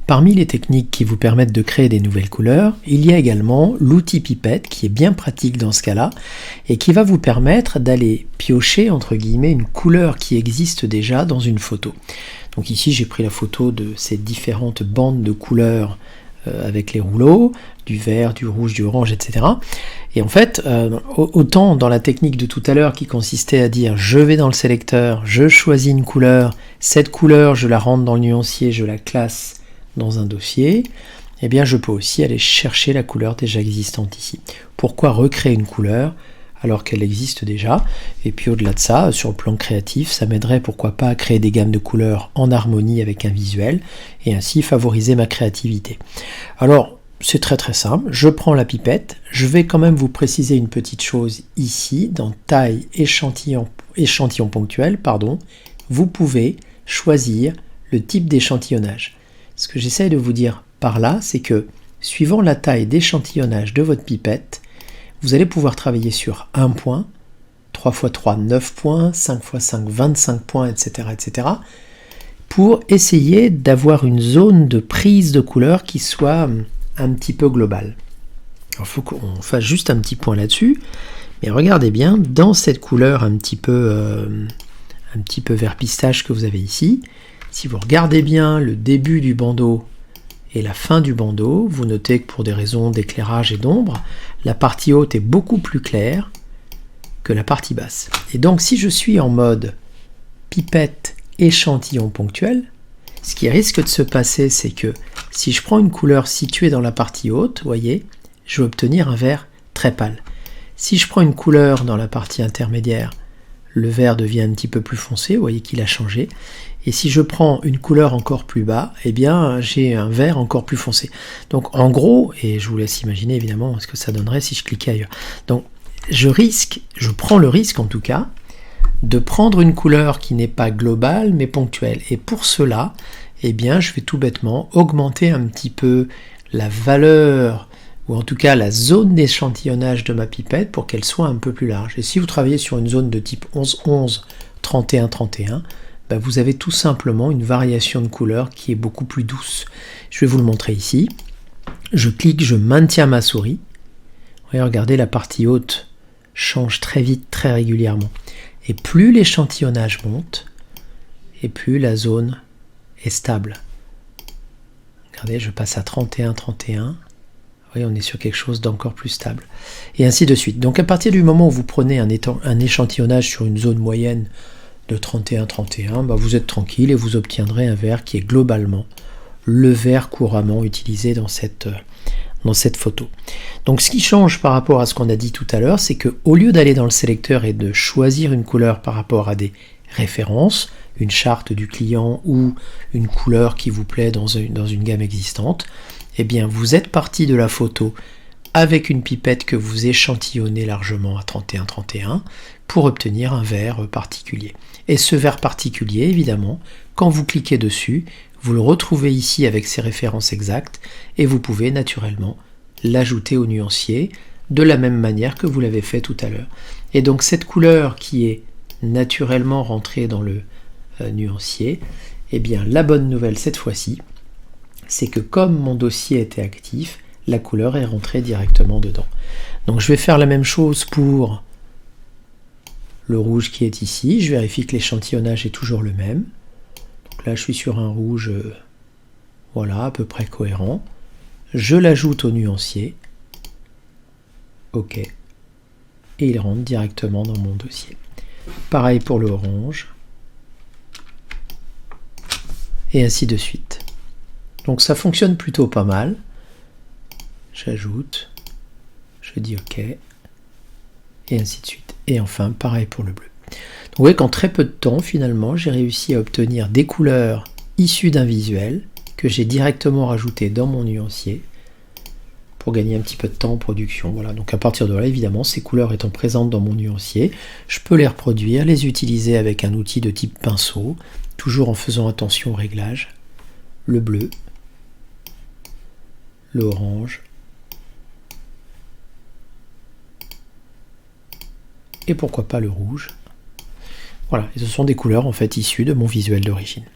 parmi les techniques qui vous permettent de créer des nouvelles couleurs, il y a également l'outil pipette qui est bien pratique dans ce cas-là et qui va vous permettre d'aller piocher entre guillemets une couleur qui existe déjà dans une photo. Donc ici j'ai pris la photo de ces différentes bandes de couleurs avec les rouleaux, du vert, du rouge, du orange, etc. Et en fait, autant dans la technique de tout à l'heure qui consistait à dire je vais dans le sélecteur, je choisis une couleur, cette couleur je la rentre dans le nuancier, je la classe dans un dossier, eh bien je peux aussi aller chercher la couleur déjà existante ici. Pourquoi recréer une couleur alors qu'elle existe déjà? Et puis au-delà de ça, sur le plan créatif, ça m'aiderait pourquoi pas à créer des gammes de couleurs en harmonie avec un visuel et ainsi favoriser ma créativité. Alors, c'est très très simple, je prends la pipette, je vais quand même vous préciser une petite chose ici, dans taille échantillon ponctuel, vous pouvez choisir le type d'échantillonnage. Ce que j'essaie de vous dire par là, c'est que suivant la taille d'échantillonnage de votre pipette, vous allez pouvoir travailler sur 1 point, 3x3, 9 points, 5x5, 25 points, etc., etc., pour essayer d'avoir une zone de prise de couleur qui soit un petit peu globale. Il faut qu'on fasse juste un petit point là-dessus, mais regardez bien, dans cette couleur un petit peu vert pistache que vous avez ici, si vous regardez bien le début du bandeau et la fin du bandeau, vous notez que pour des raisons d'éclairage et d'ombre, la partie haute est beaucoup plus claire que la partie basse. Et donc si je suis en mode pipette échantillon ponctuel, ce qui risque de se passer, c'est que si je prends une couleur située dans la partie haute, vous voyez, je vais obtenir un vert très pâle. Si je prends une couleur dans la partie intermédiaire, le vert devient un petit peu plus foncé, vous voyez qu'il a changé. Et si je prends une couleur encore plus bas, eh bien j'ai un vert encore plus foncé. Donc en gros, et je vous laisse imaginer évidemment ce que ça donnerait si je cliquais ailleurs. Donc je prends le risque en tout cas, de prendre une couleur qui n'est pas globale mais ponctuelle. Et pour cela, eh bien je vais tout bêtement augmenter un petit peu la valeur, ou en tout cas la zone d'échantillonnage de ma pipette pour qu'elle soit un peu plus large. Et si vous travaillez sur une zone de type 11-11, 31-31, ben vous avez tout simplement une variation de couleur qui est beaucoup plus douce. Je vais vous le montrer ici. Je clique, je maintiens ma souris. Regardez, la partie haute change très vite, très régulièrement. Et plus l'échantillonnage monte, et plus la zone est stable. Regardez, je passe à 31-31. Oui, on est sur quelque chose d'encore plus stable. Et ainsi de suite. Donc à partir du moment où vous prenez un échantillonnage sur une zone moyenne de 31-31, bah vous êtes tranquille et vous obtiendrez un vert qui est globalement le vert couramment utilisé dans cette photo. Donc ce qui change par rapport à ce qu'on a dit tout à l'heure, c'est qu'au lieu d'aller dans le sélecteur et de choisir une couleur par rapport à des références, une charte du client ou une couleur qui vous plaît dans une gamme existante, eh bien vous êtes parti de la photo avec une pipette que vous échantillonnez largement à 31-31 pour obtenir un vert particulier. Et ce vert particulier, évidemment, quand vous cliquez dessus, vous le retrouvez ici avec ses références exactes et vous pouvez naturellement l'ajouter au nuancier de la même manière que vous l'avez fait tout à l'heure. Et donc cette couleur qui est naturellement rentrée dans le nuancier, eh bien la bonne nouvelle cette fois-ci, c'est que comme mon dossier était actif, la couleur est rentrée directement dedans. Donc je vais faire la même chose pour le rouge qui est ici. Je vérifie que l'échantillonnage est toujours le même. Donc là je suis sur un rouge voilà, à peu près cohérent. Je l'ajoute au nuancier. OK. Et il rentre directement dans mon dossier. Pareil pour le orange. Et ainsi de suite. Donc ça fonctionne plutôt pas mal. J'ajoute, je dis OK, et ainsi de suite. Et enfin, pareil pour le bleu. Donc vous voyez qu'en très peu de temps, finalement, j'ai réussi à obtenir des couleurs issues d'un visuel que j'ai directement rajouté dans mon nuancier pour gagner un petit peu de temps en production. Voilà, donc à partir de là, évidemment, ces couleurs étant présentes dans mon nuancier, je peux les reproduire, les utiliser avec un outil de type pinceau, toujours en faisant attention au réglage. Le bleu, l'orange, et pourquoi pas le rouge. Voilà, et ce sont des couleurs en fait issues de mon visuel d'origine.